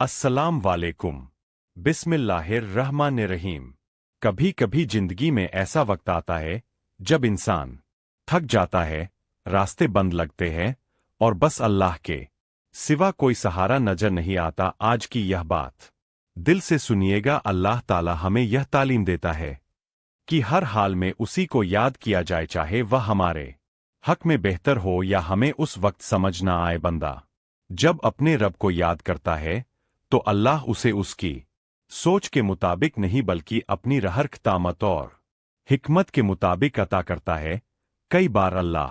अस्सलाम वालेकुम। बिस्मिल्लाहिर्रहमानिर्रहीम। कभी कभी जिंदगी में ऐसा वक्त आता है जब इंसान थक जाता है, रास्ते बंद लगते हैं और बस अल्लाह के सिवा कोई सहारा नजर नहीं आता। आज की यह बात दिल से सुनिएगा। अल्लाह ताला हमें यह तालीम देता है कि हर हाल में उसी को याद किया जाए, चाहे वह हमारे हक में बेहतर हो या हमें उस वक्त समझ ना आए। बंदा जब अपने रब को याद करता है तो अल्लाह उसे उसकी सोच के मुताबिक नहीं बल्कि अपनी रहरख तामत और हिकमत के मुताबिक अता करता है। कई बार अल्लाह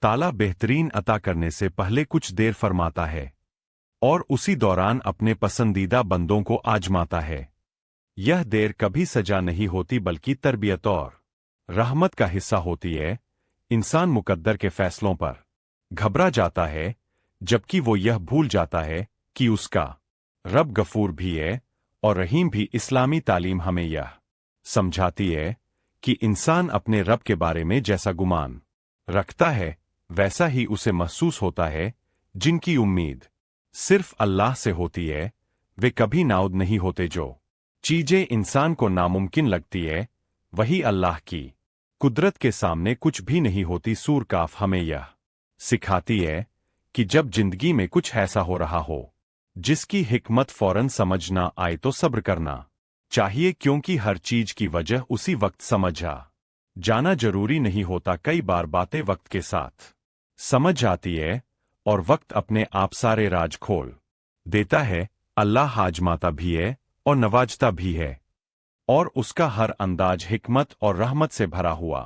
ताला बेहतरीन अता करने से पहले कुछ देर फरमाता है और उसी दौरान अपने पसंदीदा बंदों को आजमाता है। यह देर कभी सजा नहीं होती बल्कि तरबियत और रहमत का हिस्सा होती है। इंसान मुकद्दर के फैसलों पर घबरा जाता है जबकि वो यह भूल जाता है कि उसका रब गफूर भी है और रहीम भी। इस्लामी तालीम हमें यह समझाती है कि इंसान अपने रब के बारे में जैसा गुमान रखता है वैसा ही उसे महसूस होता है। जिनकी उम्मीद सिर्फ अल्लाह से होती है वे कभी नाउद नहीं होते। जो चीजें इंसान को नामुमकिन लगती है वही अल्लाह की कुदरत के सामने कुछ भी नहीं होती। सूर काफ हमें यह सिखाती है कि जब जिंदगी में कुछ ऐसा हो रहा हो जिसकी हिकमत फौरन समझ ना आए तो सब्र करना चाहिए, क्योंकि हर चीज की वजह उसी वक्त समझ आ जाना जरूरी नहीं होता। कई बार बातें वक्त के साथ समझ आती है और वक्त अपने आप सारे राज खोल देता है। अल्लाह आजमाता भी है और नवाजता भी है और उसका हर अंदाज हिकमत और रहमत से भरा हुआ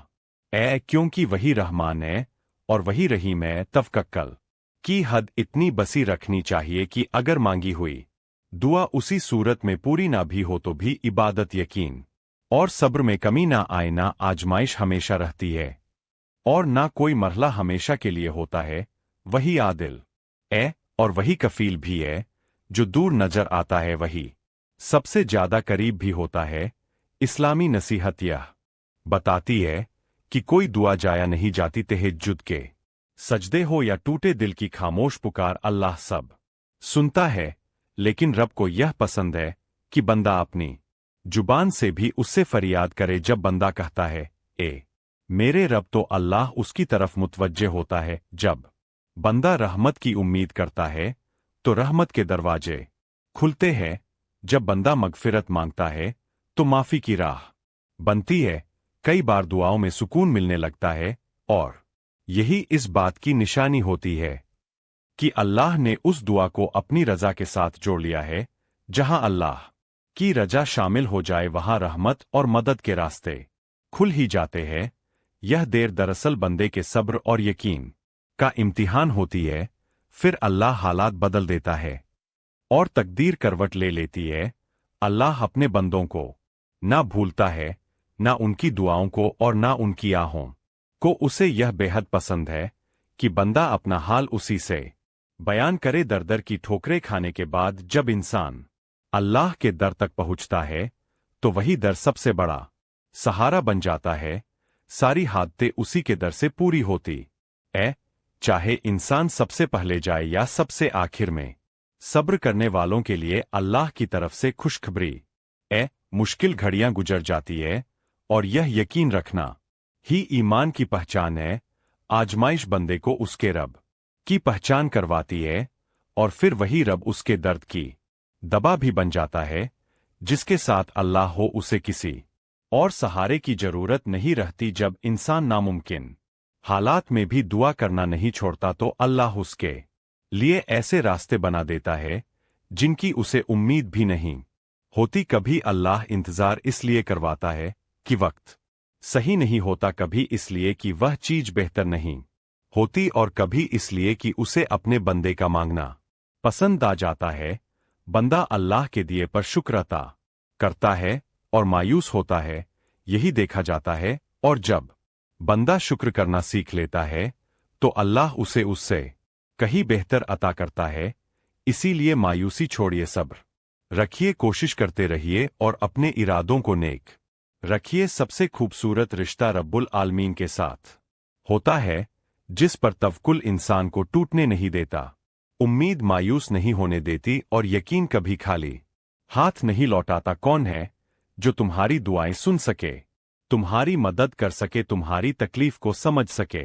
है, क्योंकि वही रहमान है और वही रहीम है। तवक्कुल की हद इतनी बसी रखनी चाहिए कि अगर मांगी हुई दुआ उसी सूरत में पूरी ना भी हो तो भी इबादत, यकीन और सब्र में कमी ना आए। ना आजमाइश हमेशा रहती है और ना कोई मरहला हमेशा के लिए होता है। वही आदिल है और वही कफील भी है। जो दूर नजर आता है वही सबसे ज्यादा करीब भी होता है। इस्लामी नसीहत यह बताती है कि कोई दुआ जाया नहीं जाती। तहज्जुद के सजदे हो या टूटे दिल की खामोश पुकार, अल्लाह सब सुनता है। लेकिन रब को यह पसंद है कि बंदा अपनी जुबान से भी उससे फरियाद करे। जब बंदा कहता है ए मेरे रब, तो अल्लाह उसकी तरफ मुतवज्जे होता है। जब बंदा रहमत की उम्मीद करता है तो रहमत के दरवाजे खुलते हैं। जब बंदा मगफिरत मांगता है तो माफी की राह बनती है। कई बार दुआओं में सुकून मिलने लगता है और यही इस बात की निशानी होती है कि अल्लाह ने उस दुआ को अपनी रजा के साथ जोड़ लिया है। जहां अल्लाह की रजा शामिल हो जाए वहां रहमत और मदद के रास्ते खुल ही जाते हैं। यह देर दरअसल बंदे के सब्र और यकीन का इम्तिहान होती है। फिर अल्लाह हालात बदल देता है और तकदीर करवट ले लेती है। अल्लाह अपने बंदों को ना भूलता है, ना उनकी दुआओं को और ना उनकी आहों को। उसे यह बेहद पसंद है कि बंदा अपना हाल उसी से बयान करे। दर दर की ठोकरें खाने के बाद जब इंसान अल्लाह के दर तक पहुंचता है तो वही दर सबसे बड़ा सहारा बन जाता है। सारी हादते उसी के दर से पूरी होती है, चाहे इंसान सबसे पहले जाए या सबसे आखिर में। सब्र करने वालों के लिए अल्लाह की तरफ से खुशखबरी है। मुश्किल घड़ियां गुजर जाती है और यह यकीन रखना ही ईमान की पहचान है। आजमाइश बंदे को उसके रब की पहचान करवाती है और फिर वही रब उसके दर्द की दवा भी बन जाता है। जिसके साथ अल्लाह हो उसे किसी और सहारे की जरूरत नहीं रहती। जब इंसान नामुमकिन हालात में भी दुआ करना नहीं छोड़ता तो अल्लाह उसके लिए ऐसे रास्ते बना देता है जिनकी उसे उम्मीद भी नहीं होती। कभी अल्लाह इंतजार इसलिए करवाता है कि वक्त सही नहीं होता, कभी इसलिए कि वह चीज बेहतर नहीं होती और कभी इसलिए कि उसे अपने बंदे का मांगना पसंद आ जाता है। बंदा अल्लाह के दिए पर शुक्र अता करता है और मायूस होता है, यही देखा जाता है। और जब बंदा शुक्र करना सीख लेता है तो अल्लाह उसे उससे कहीं बेहतर अता करता है। इसीलिए मायूसी छोड़िए, सब्र रखिए, कोशिश करते रहिए और अपने इरादों को नेक रखिए। सबसे खूबसूरत रिश्ता रब्बुल आलमीन के साथ होता है जिस पर तवक्कुल इंसान को टूटने नहीं देता। उम्मीद मायूस नहीं होने देती और यकीन कभी खाली हाथ नहीं लौटाता। कौन है जो तुम्हारी दुआएं सुन सके, तुम्हारी मदद कर सके, तुम्हारी तकलीफ को समझ सके,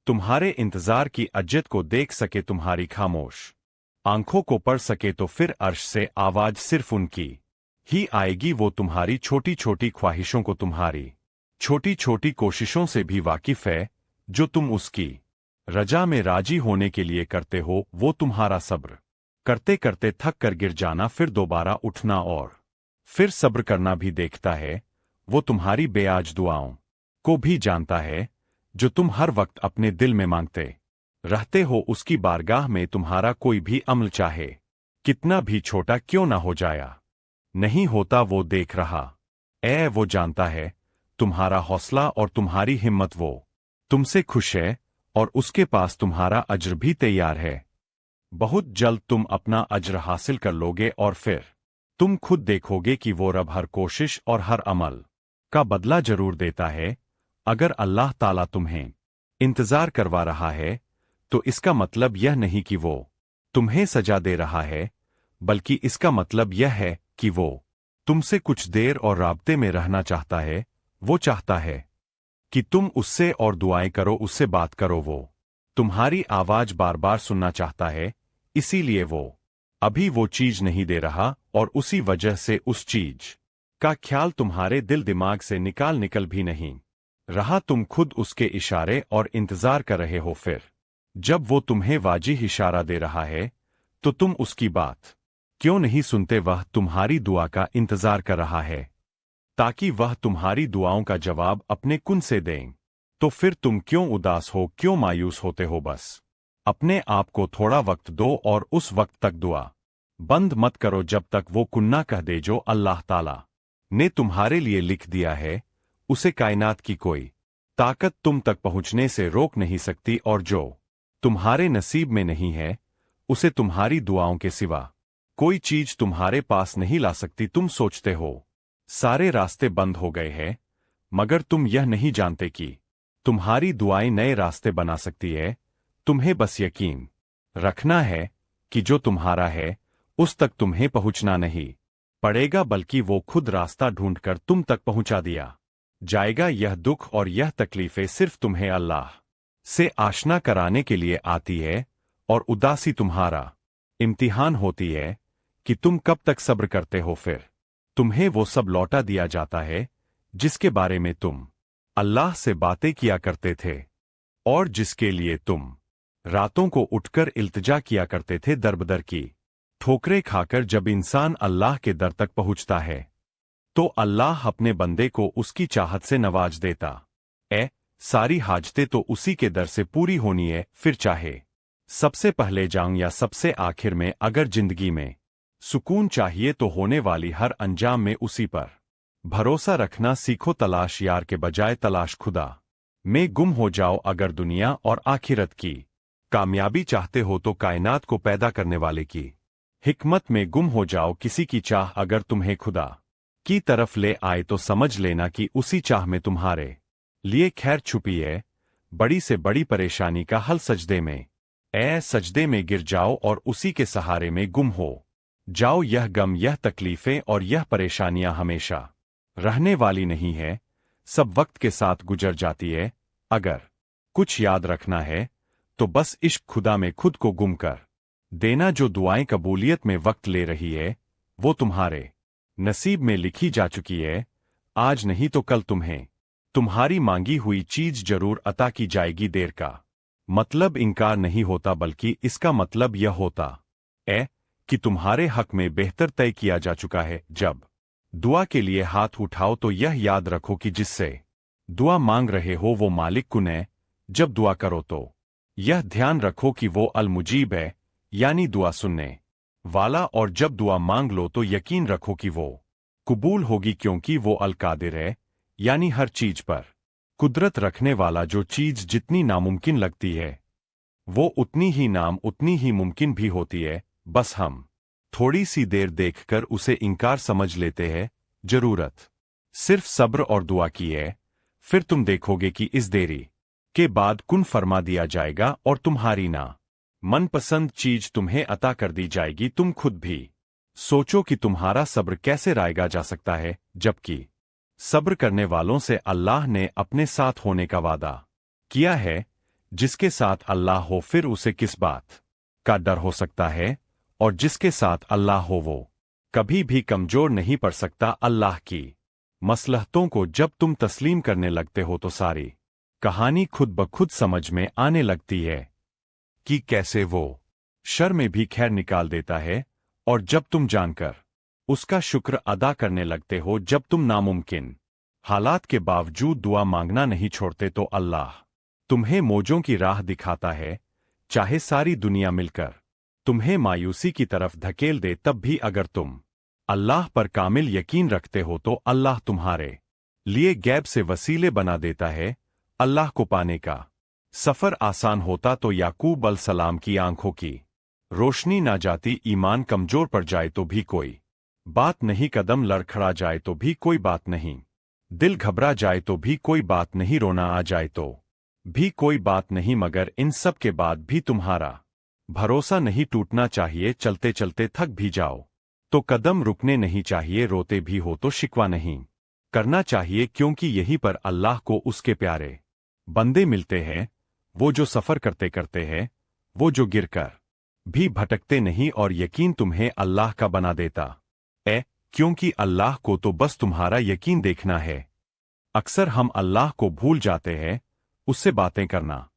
तुम्हारे इंतजार की अज्जत को देख सके, तुम्हारी खामोश आंखों को पढ़ सके? तो फिर अर्श से आवाज सिर्फ उनकी ही आएगी। वो तुम्हारी छोटी छोटी ख्वाहिशों को, तुम्हारी छोटी छोटी कोशिशों से भी वाकिफ है। जो तुम उसकी रजा में राजी होने के लिए करते हो, वो तुम्हारा सब्र करते करते थक कर गिर जाना, फिर दोबारा उठना और फिर सब्र करना भी देखता है। वो तुम्हारी बेआज दुआओं को भी जानता है, जो तुम हर वक्त अपने दिल में मांगते रहते हो। उसकी बारगाह में तुम्हारा कोई भी अमल, चाहे कितना भी छोटा क्यों ना हो जाया नहीं होता, वो देख रहा वो जानता है तुम्हारा हौसला और तुम्हारी हिम्मत। वो तुमसे खुश है और उसके पास तुम्हारा अज्र भी तैयार है। बहुत जल्द तुम अपना अज्र हासिल कर लोगे और फिर तुम खुद देखोगे कि वो रब हर कोशिश और हर अमल का बदला जरूर देता है। अगर अल्लाह ताला तुम्हें इंतजार करवा रहा है, तो इसका मतलब यह नहीं कि वो तुम्हें सजा दे रहा है, बल्कि इसका मतलब यह है कि वो तुमसे कुछ देर और राब्ते में रहना चाहता है। वो चाहता है कि तुम उससे और दुआएं करो, उससे बात करो। वो तुम्हारी आवाज बार बार सुनना चाहता है, इसीलिए वो अभी वो चीज नहीं दे रहा, और उसी वजह से उस चीज का ख्याल तुम्हारे दिल दिमाग से निकल भी नहीं रहा। तुम खुद उसके इशारे और इंतजार कर रहे हो। फिर जब वो तुम्हें वाजिह इशारा दे रहा है, तो तुम उसकी बात क्यों नहीं सुनते? वह तुम्हारी दुआ का इंतजार कर रहा है, ताकि वह तुम्हारी दुआओं का जवाब अपने कुन से दें। तो फिर तुम क्यों उदास हो, क्यों मायूस होते हो? बस अपने आप को थोड़ा वक्त दो और उस वक्त तक दुआ बंद मत करो जब तक वो कुन्ना कह दे जो अल्लाह ताला ने तुम्हारे लिए लिख दिया है। उसे कायनात की कोई ताकत तुम तक पहुंचने से रोक नहीं सकती, और जो तुम्हारे नसीब में नहीं है, उसे तुम्हारी दुआओं के सिवा कोई चीज तुम्हारे पास नहीं ला सकती। तुम सोचते हो सारे रास्ते बंद हो गए हैं, मगर तुम यह नहीं जानते कि तुम्हारी दुआएं नए रास्ते बना सकती है। तुम्हें बस यकीन रखना है कि जो तुम्हारा है, उस तक तुम्हें पहुंचना नहीं पड़ेगा, बल्कि वो खुद रास्ता ढूंढकर तुम तक पहुंचा दिया जाएगा। यह दुख और यह तकलीफें सिर्फ तुम्हें अल्लाह से आशना कराने के लिए आती है, और उदासी तुम्हारा इम्तिहान होती है कि तुम कब तक सब्र करते हो। फिर तुम्हें वो सब लौटा दिया जाता है जिसके बारे में तुम अल्लाह से बातें किया करते थे, और जिसके लिए तुम रातों को उठकर इल्तिजा किया करते थे, दरबदर की ठोकरें खाकर। जब इंसान अल्लाह के दर तक पहुंचता है, तो अल्लाह अपने बंदे को उसकी चाहत से नवाज देता सारी हाजतें तो उसी के दर से पूरी होनी है। फिर चाहे सबसे पहले जाऊं या सबसे आखिर में, अगर जिंदगी में सुकून चाहिए तो होने वाली हर अंजाम में उसी पर भरोसा रखना सीखो। तलाश यार के बजाय तलाश खुदा में गुम हो जाओ। अगर दुनिया और आखिरत की कामयाबी चाहते हो, तो कायनात को पैदा करने वाले की हिकमत में गुम हो जाओ। किसी की चाह अगर तुम्हें खुदा की तरफ ले आए, तो समझ लेना कि उसी चाह में तुम्हारे लिए खैर छुपी है। बड़ी से बड़ी परेशानी का हल सजदे में सजदे में गिर जाओ और उसी के सहारे में गुम हो जाओ। यह गम, यह तकलीफें और यह परेशानियां हमेशा रहने वाली नहीं है, सब वक्त के साथ गुजर जाती है। अगर कुछ याद रखना है, तो बस इश्क खुदा में खुद को गुम कर देना। जो दुआएं कबूलियत में वक्त ले रही है, वो तुम्हारे नसीब में लिखी जा चुकी है। आज नहीं तो कल तुम्हें तुम्हारी मांगी हुई चीज जरूर अता की जाएगी। देर का मतलब इनकार नहीं होता, बल्कि इसका मतलब यह होता कि तुम्हारे हक में बेहतर तय किया जा चुका है। जब दुआ के लिए हाथ उठाओ, तो यह याद रखो कि जिससे दुआ मांग रहे हो वो मालिक कुन है। जब दुआ करो तो यह ध्यान रखो कि वो अल मुजीब है, यानी दुआ सुनने वाला। और जब दुआ मांग लो तो यकीन रखो कि वो कबूल होगी, क्योंकि वो अल कादिर है, यानी हर चीज पर कुदरत रखने वाला। जो चीज जितनी नामुमकिन लगती है, वो उतनी ही मुमकिन भी होती है। बस हम थोड़ी सी देर देखकर उसे इंकार समझ लेते हैं। जरूरत सिर्फ सब्र और दुआ की है। फिर तुम देखोगे कि इस देरी के बाद कुन फरमा दिया जाएगा, और तुम्हारी ना मनपसंद चीज तुम्हें अता कर दी जाएगी। तुम खुद भी सोचो कि तुम्हारा सब्र कैसे रायगा जा सकता है, जबकि सब्र करने वालों से अल्लाह ने अपने साथ होने का वादा किया है। जिसके साथ अल्लाह हो फिर उसे किस बात का डर हो सकता है, और जिसके साथ अल्लाह हो वो कभी भी कमजोर नहीं पड़ सकता। अल्लाह की मसलहतों को जब तुम तस्लीम करने लगते हो तो सारी कहानी खुद ब खुद समझ में आने लगती है कि कैसे वो शर में भी खैर निकाल देता है। और जब तुम जानकर उसका शुक्र अदा करने लगते हो, जब तुम नामुमकिन हालात के बावजूद दुआ मांगना नहीं छोड़ते, तो अल्लाह तुम्हें मौजों की राह दिखाता है। चाहे सारी दुनिया मिलकर तुम्हें मायूसी की तरफ धकेल दे, तब भी अगर तुम अल्लाह पर कामिल यकीन रखते हो तो अल्लाह तुम्हारे लिए गैब से वसीले बना देता है। अल्लाह को पाने का सफर आसान होता तो याकूब अलसलाम की आंखों की रोशनी ना जाती। ईमान कमजोर पड़ जाए तो भी कोई बात नहीं, कदम लड़खड़ा जाए तो भी कोई बात नहीं, दिल घबरा जाए तो भी कोई बात नहीं, रोना आ जाए तो भी कोई बात नहीं, मगर इन सब के बाद भी तुम्हारा भरोसा नहीं टूटना चाहिए। चलते चलते थक भी जाओ तो कदम रुकने नहीं चाहिए, रोते भी हो तो शिकवा नहीं करना चाहिए, क्योंकि यहीं पर अल्लाह को उसके प्यारे बंदे मिलते हैं। वो जो सफर करते करते हैं, वो जो गिरकर भी भटकते नहीं, और यकीन तुम्हें अल्लाह का बना देता है, क्योंकि अल्लाह को तो बस तुम्हारा यकीन देखना है। अक्सर हम अल्लाह को भूल जाते हैं, उससे बातें करना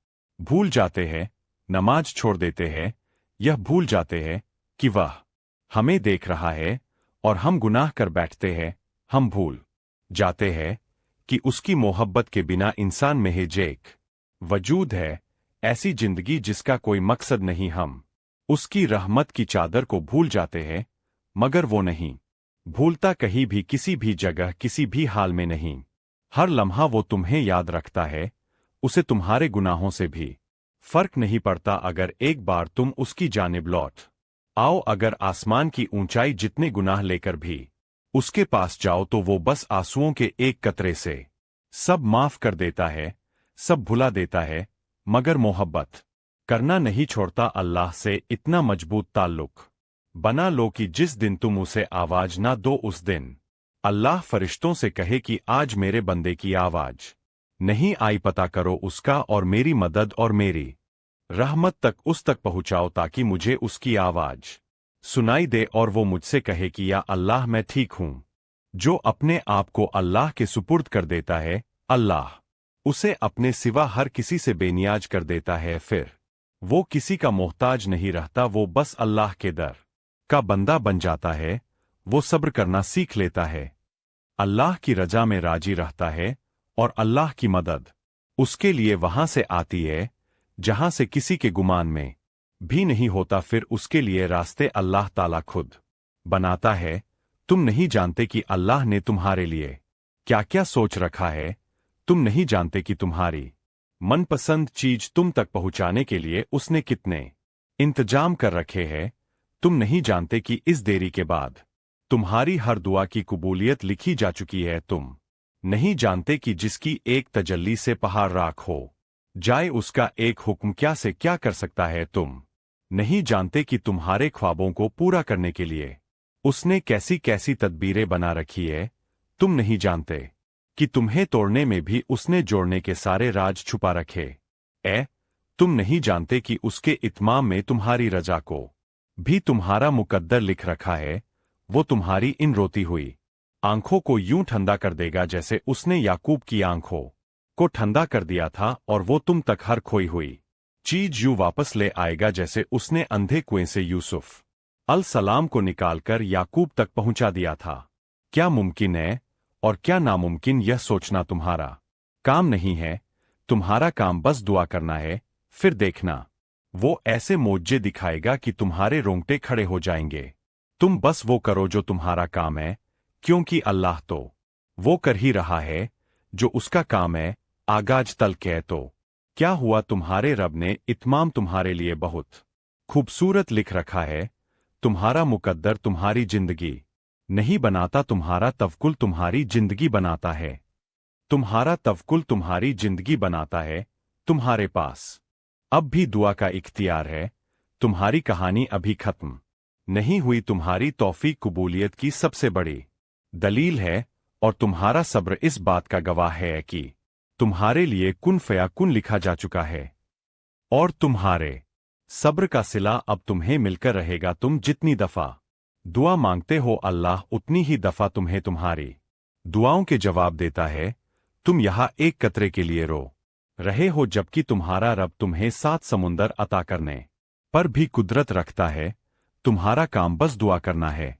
भूल जाते हैं, नमाज छोड़ देते हैं, यह भूल जाते हैं कि वह हमें देख रहा है, और हम गुनाह कर बैठते हैं। हम भूल जाते हैं कि उसकी मोहब्बत के बिना इंसान में है जेक वजूद है, ऐसी जिंदगी जिसका कोई मकसद नहीं। हम उसकी रहमत की चादर को भूल जाते हैं, मगर वो नहीं भूलता कहीं भी, किसी भी जगह, किसी भी हाल में नहीं। हर लम्हा वो तुम्हें याद रखता है। उसे तुम्हारे गुनाहों से भी फर्क नहीं पड़ता अगर एक बार तुम उसकी जानिब लौट आओ। अगर आसमान की ऊंचाई जितने गुनाह लेकर भी उसके पास जाओ तो वो बस आंसुओं के एक कतरे से सब माफ कर देता है, सब भुला देता है, मगर मोहब्बत करना नहीं छोड़ता। अल्लाह से इतना मजबूत ताल्लुक बना लो कि जिस दिन तुम उसे आवाज ना दो, उस दिन अल्लाह फरिश्तों से कहे कि आज मेरे बंदे की आवाज नहीं आई, पता करो उसका, और मेरी मदद और मेरी रहमत तक उस तक पहुंचाओ, ताकि मुझे उसकी आवाज सुनाई दे और वो मुझसे कहे कि या अल्लाह मैं ठीक हूं। जो अपने आप को अल्लाह के सुपुर्द कर देता है, अल्लाह उसे अपने सिवा हर किसी से बेनियाज कर देता है। फिर वो किसी का मोहताज नहीं रहता, वो बस अल्लाह के दर का बंदा बन जाता है। वो सब्र करना सीख लेता है, अल्लाह की रजा में राजी रहता है, और अल्लाह की मदद उसके लिए वहां से आती है जहां से किसी के गुमान में भी नहीं होता। फिर उसके लिए रास्ते अल्लाह ताला खुद बनाता है। तुम नहीं जानते कि अल्लाह ने तुम्हारे लिए क्या क्या सोच रखा है। तुम नहीं जानते कि तुम्हारी मनपसंद चीज तुम तक पहुंचाने के लिए उसने कितने इंतजाम कर रखे हैं। तुम नहीं जानते कि इस देरी के बाद तुम्हारी हर दुआ की कबूलियत लिखी जा चुकी है। तुम नहीं जानते कि जिसकी एक तजल्ली से पहाड़ राख हो जाए, उसका एक हुक्म क्या से क्या कर सकता है। तुम नहीं जानते कि तुम्हारे ख्वाबों को पूरा करने के लिए उसने कैसी कैसी तदबीरें बना रखी है। तुम नहीं जानते कि तुम्हें तोड़ने में भी उसने जोड़ने के सारे राज छुपा रखे। तुम नहीं जानते कि उसके इत्माम में तुम्हारी रजा को भी तुम्हारा मुकद्दर लिख रखा है। वो तुम्हारी इन रोती हुई आंखों को यूं ठंडा कर देगा जैसे उसने याकूब की आंखों को ठंडा कर दिया था, और वो तुम तक हर खोई हुई चीज यूं वापस ले आएगा जैसे उसने अंधे कुएं से यूसुफ अल सलाम को निकालकर याकूब तक पहुंचा दिया था। क्या मुमकिन है और क्या नामुमकिन, यह सोचना तुम्हारा काम नहीं है। तुम्हारा काम बस दुआ करना है। फिर देखना वो ऐसे मोज्जे दिखाएगा कि तुम्हारे रोंगटे खड़े हो जाएंगे। तुम बस वो करो जो तुम्हारा काम है, क्योंकि अल्लाह तो वो कर ही रहा है जो उसका काम है। आगाज तल्क है तो क्या हुआ, तुम्हारे रब ने इत्माम तुम्हारे लिए बहुत खूबसूरत लिख रखा है। तुम्हारा मुकद्दर तुम्हारी जिंदगी नहीं बनाता, तुम्हारा तवक्कुल तुम्हारी जिंदगी बनाता है। तुम्हारा तवक्कुल तुम्हारी जिंदगी बनाता है। तुम्हारे पास अब भी दुआ का इख्तियार है। तुम्हारी कहानी अभी खत्म नहीं हुई। तुम्हारी तौफीक कबूलियत की सबसे बड़ी दलील है, और तुम्हारा सब्र इस बात का गवाह है कि तुम्हारे लिए कुन फयाकुन लिखा जा चुका है, और तुम्हारे सब्र का सिला अब तुम्हें मिलकर रहेगा। तुम जितनी दफा दुआ मांगते हो, अल्लाह उतनी ही दफा तुम्हें तुम्हारी दुआओं के जवाब देता है। तुम यहां एक कतरे के लिए रो रहे हो, जबकि तुम्हारा रब तुम्हें 7 समुंदर अता करने पर भी कुदरत रखता है। तुम्हारा काम बस दुआ करना है।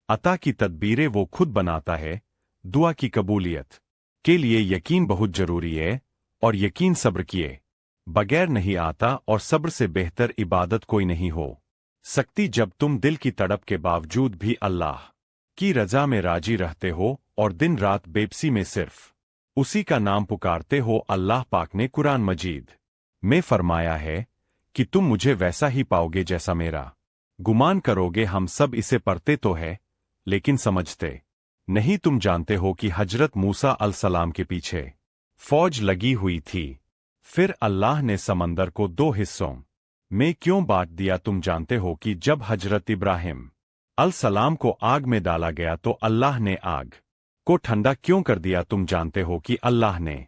अता की तदबीरें वो खुद बनाता है। दुआ की कबूलियत के लिए यकीन बहुत जरूरी है, और यकीन सब्र किए बगैर नहीं आता, और सब्र से बेहतर इबादत कोई नहीं हो सकती। जब तुम दिल की तड़प के बावजूद भी अल्लाह की रजा में राजी रहते हो और दिन रात बेबसी में सिर्फ उसी का नाम पुकारते हो। अल्लाह पाक ने कुरान मजीद में फरमाया है कि तुम मुझे वैसा ही पाओगे जैसा मेरा गुमान करोगे। हम सब इसे पढ़ते तो है, लेकिन समझते नहीं। तुम जानते हो कि हजरत मूसा अलसलाम के पीछे फौज लगी हुई थी, फिर अल्लाह ने समंदर को 2 हिस्सों में क्यों बांट दिया। तुम जानते हो कि जब हजरत इब्राहिम अलसलाम को आग में डाला गया तो अल्लाह ने आग को ठंडा क्यों कर दिया। तुम जानते हो कि अल्लाह ने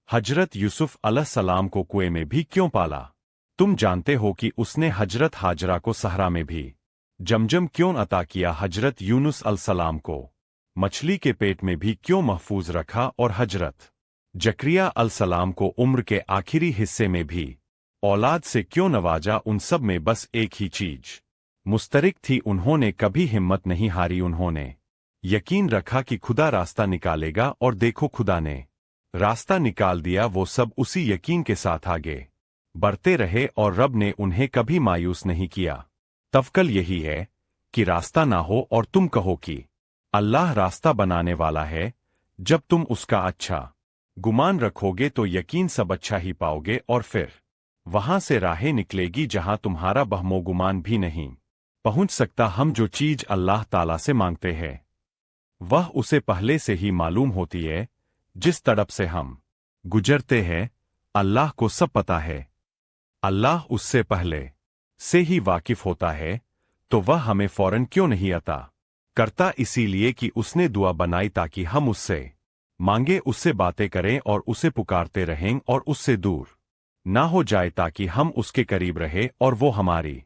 हजरत यूसुफ अलैहिस्सलाम को कुएं में भी क्यों पाला। तुम जानते हो कि उसने हजरत हाजरा को सहरा में भी जमजम क्यों अता किया। हजरत यूनुस अलसलाम को मछली के पेट में भी क्यों महफूज रखा, और हजरत जकरिया अलसलाम को उम्र के आखिरी हिस्से में भी औलाद से क्यों नवाजा। उन सब में बस एक ही चीज मुस्तरिक थी, उन्होंने कभी हिम्मत नहीं हारी। उन्होंने यकीन रखा कि खुदा रास्ता निकालेगा, और देखो खुदा ने रास्ता निकाल दिया। वो सब उसी यकीन के साथ आगे बढ़ते रहे, और रब ने उन्हें कभी मायूस नहीं किया। तवक्कल यही है कि रास्ता ना हो और तुम कहो कि अल्लाह रास्ता बनाने वाला है। जब तुम उसका अच्छा गुमान रखोगे तो यकीन सब अच्छा ही पाओगे, और फिर वहां से राहें निकलेगी जहां तुम्हारा बहमो गुमान भी नहीं पहुंच सकता। हम जो चीज अल्लाह ताला से मांगते हैं वह उसे पहले से ही मालूम होती है। जिस तड़प से हम गुजरते हैं अल्लाह को सब पता है। अल्लाह उससे पहले से ही वाकिफ होता है, तो वह हमें फौरन क्यों नहीं अता करता। इसीलिए कि उसने दुआ बनाई ताकि हम उससे मांगे, उससे बातें करें और उसे पुकारते रहें, और उससे दूर ना हो जाए ताकि हम उसके करीब रहे और वो हमारी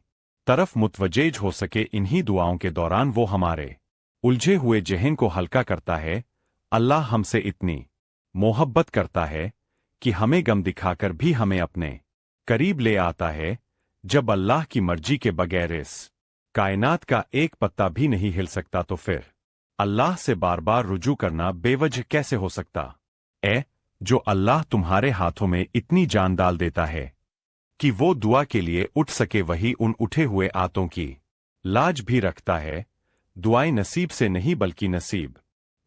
तरफ मुतवज्जेह हो सके। इन्हीं दुआओं के दौरान वो हमारे उलझे हुए जहन को हल्का करता है। अल्लाह हमसे इतनी मोहब्बत करता है कि हमें गम दिखाकर भी हमें अपने करीब ले आता है। जब अल्लाह की मर्जी के बगैर इस कायनात का एक पत्ता भी नहीं हिल सकता, तो फिर अल्लाह से बार बार रुजू करना बेवजह कैसे हो सकता। जो अल्लाह तुम्हारे हाथों में इतनी जान डाल देता है कि वो दुआ के लिए उठ सके, वही उन उठे हुए आतों की लाज भी रखता है। दुआएं नसीब से नहीं बल्कि नसीब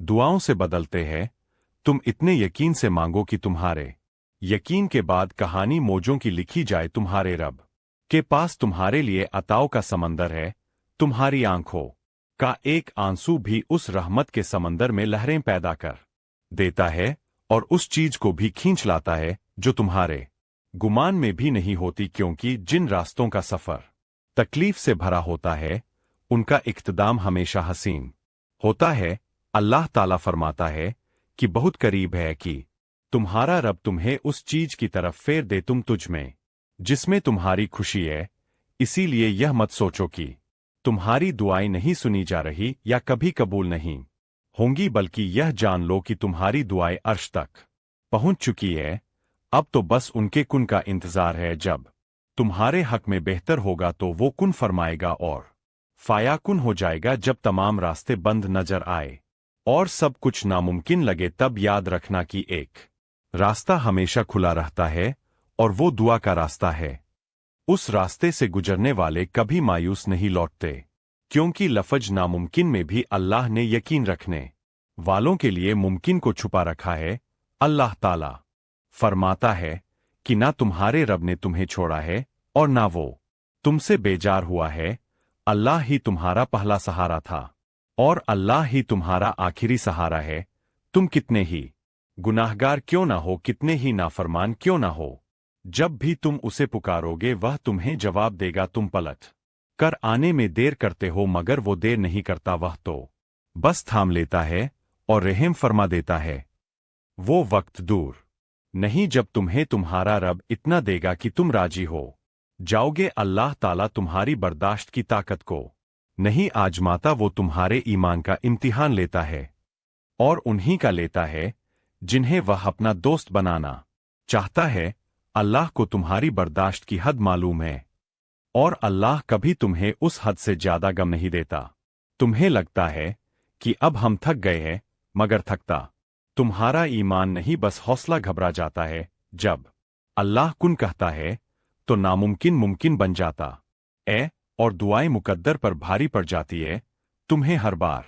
दुआओं से बदलते हैं। तुम इतने यकीन से मांगो कि तुम्हारे यकीन के बाद कहानी मौजों की लिखी जाए। तुम्हारे रब के पास तुम्हारे लिए अताओं का समंदर है। तुम्हारी आंखों का एक आंसू भी उस रहमत के समंदर में लहरें पैदा कर देता है, और उस चीज को भी खींच लाता है जो तुम्हारे गुमान में भी नहीं होती। क्योंकि जिन रास्तों का सफर तकलीफ से भरा होता है उनका इख्तिताम हमेशा हसीन होता है। अल्लाह ताला फरमाता है कि बहुत करीब है कि तुम्हारा रब तुम्हें उस चीज की तरफ फेर दे तुम तुझ में जिसमें तुम्हारी खुशी है। इसीलिए यह मत सोचो कि तुम्हारी दुआएं नहीं सुनी जा रही या कभी कबूल नहीं होंगी, बल्कि यह जान लो कि तुम्हारी दुआएं अर्श तक पहुंच चुकी है। अब तो बस उनके कुन का इंतजार है। जब तुम्हारे हक में बेहतर होगा तो वो कुन फरमाएगा और फायाकुन हो जाएगा। जब तमाम रास्ते बंद नजर आए और सब कुछ नामुमकिन लगे, तब याद रखना कि एक रास्ता हमेशा खुला रहता है, और वो दुआ का रास्ता है। उस रास्ते से गुजरने वाले कभी मायूस नहीं लौटते, क्योंकि लफज नामुमकिन में भी अल्लाह ने यकीन रखने वालों के लिए मुमकिन को छुपा रखा है। अल्लाह ताला फरमाता है कि ना तुम्हारे रब ने तुम्हें छोड़ा है और ना वो तुमसे बेजार हुआ है। अल्लाह ही तुम्हारा पहला सहारा था और अल्लाह ही तुम्हारा आखिरी सहारा है। तुम कितने ही गुनाहगार क्यों ना हो, कितने ही नाफरमान क्यों ना हो, जब भी तुम उसे पुकारोगे वह तुम्हें जवाब देगा। तुम पलट कर आने में देर करते हो मगर वो देर नहीं करता, वह तो बस थाम लेता है और रहम फरमा देता है। वो वक्त दूर नहीं जब तुम्हें तुम्हारा रब इतना देगा कि तुम राजी हो जाओगे। अल्लाह ताला तुम्हारी बर्दाश्त की ताकत को नहीं आजमाता, वो तुम्हारे ईमान का इम्तिहान लेता है और उन्हीं का लेता है जिन्हें वह अपना दोस्त बनाना चाहता है। अल्लाह को तुम्हारी बर्दाश्त की हद मालूम है और अल्लाह कभी तुम्हें उस हद से ज्यादा गम नहीं देता। तुम्हें लगता है कि अब हम थक गए हैं मगर थकता तुम्हारा ईमान नहीं, बस हौसला घबरा जाता है। जब अल्लाह कुन कहता है तो नामुमकिन मुमकिन बन जाता और दुआएं मुकद्दर पर भारी पड़ जाती है। तुम्हें हर बार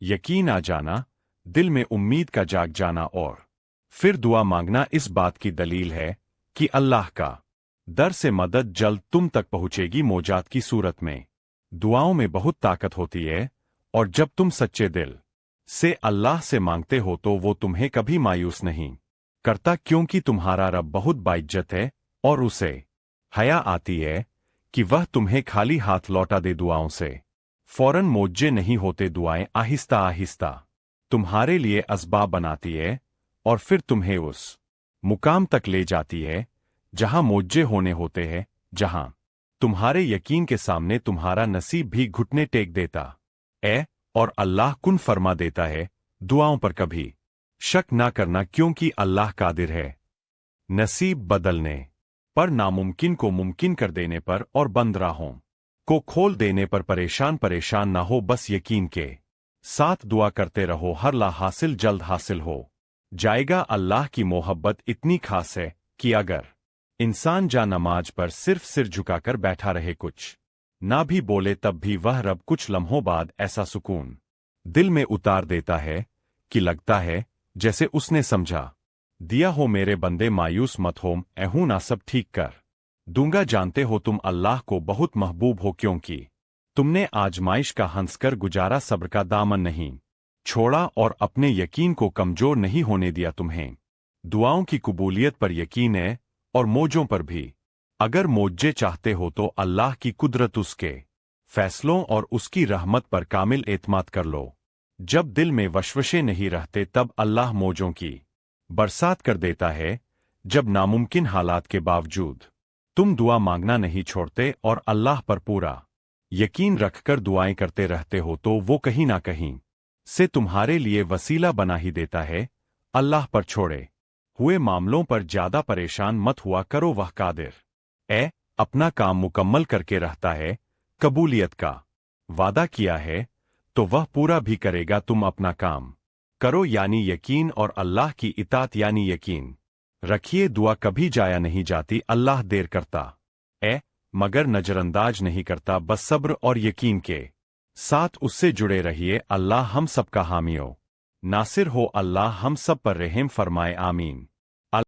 यकीन आ जाना, दिल में उम्मीद का जाग जाना और फिर दुआ मांगना इस बात की दलील है कि अल्लाह का दर से मदद जल्द तुम तक पहुंचेगी। मोजात की सूरत में दुआओं में बहुत ताकत होती है और जब तुम सच्चे दिल से अल्लाह से मांगते हो तो वो तुम्हें कभी मायूस नहीं करता, क्योंकि तुम्हारा रब बहुत बाइज्जत है और उसे हया आती है कि वह तुम्हें खाली हाथ लौटा दे। दुआओं से फौरन मोज्जे नहीं होते, दुआएं आहिस्ता आहिस्ता तुम्हारे लिए असबाब बनाती है और फिर तुम्हें उस मुकाम तक ले जाती है जहां मोज्जे होने होते हैं, जहां तुम्हारे यकीन के सामने तुम्हारा नसीब भी घुटने टेक देता और अल्लाह कुन फरमा देता है। दुआओं पर कभी शक ना करना, क्योंकि अल्लाह कादिर है नसीब बदलने पर, नामुमकिन को मुमकिन कर देने पर और बंद राहों को खोल देने पर। परेशान ना हो, बस यकीन के साथ दुआ करते रहो, हर ला हासिल जल्द हासिल हो जाएगा। अल्लाह की मोहब्बत इतनी खास है कि अगर इंसान जा नमाज पर सिर्फ सिर झुकाकर बैठा रहे, कुछ ना भी बोले, तब भी वह रब कुछ लम्हों बाद ऐसा सुकून दिल में उतार देता है कि लगता है जैसे उसने समझा दिया हो, मेरे बंदे मायूस मत हो, ऐहू ना सब ठीक कर दूंगा। जानते हो तुम अल्लाह को बहुत महबूब हो, क्योंकि तुमने आजमाइश का हंसकर गुजारा, सब्र का दामन नहीं छोड़ा और अपने यकीन को कमजोर नहीं होने दिया। तुम्हें दुआओं की कबूलियत पर यकीन है और मौजों पर भी। अगर मौजे चाहते हो तो अल्लाह की कुदरत, उसके फैसलों और उसकी रहमत पर कामिल एतमाद कर लो। जब दिल में वशवशे नहीं रहते तब अल्लाह मौजों की बरसात कर देता है। जब नामुमकिन हालात के बावजूद तुम दुआ मांगना नहीं छोड़ते और अल्लाह पर पूरा यकीन रखकर दुआएं करते रहते हो तो वो कहीं ना कहीं से तुम्हारे लिए वसीला बना ही देता है। अल्लाह पर छोड़े हुए मामलों पर ज्यादा परेशान मत हुआ करो, वह कादिर अपना काम मुकम्मल करके रहता है। कबूलियत का वादा किया है तो वह पूरा भी करेगा। तुम अपना काम करो यानी यकीन और अल्लाह की इताअत यानी यकीन रखिए। दुआ कभी जाया नहीं जाती, अल्लाह देर करता मगर नजरअंदाज नहीं करता। बस सब्र और यकीन के साथ उससे जुड़े रहिए। अल्लाह हम सब का हामी हो, नासिर हो। अल्लाह हम सब पर रहम फरमाए, आमीन।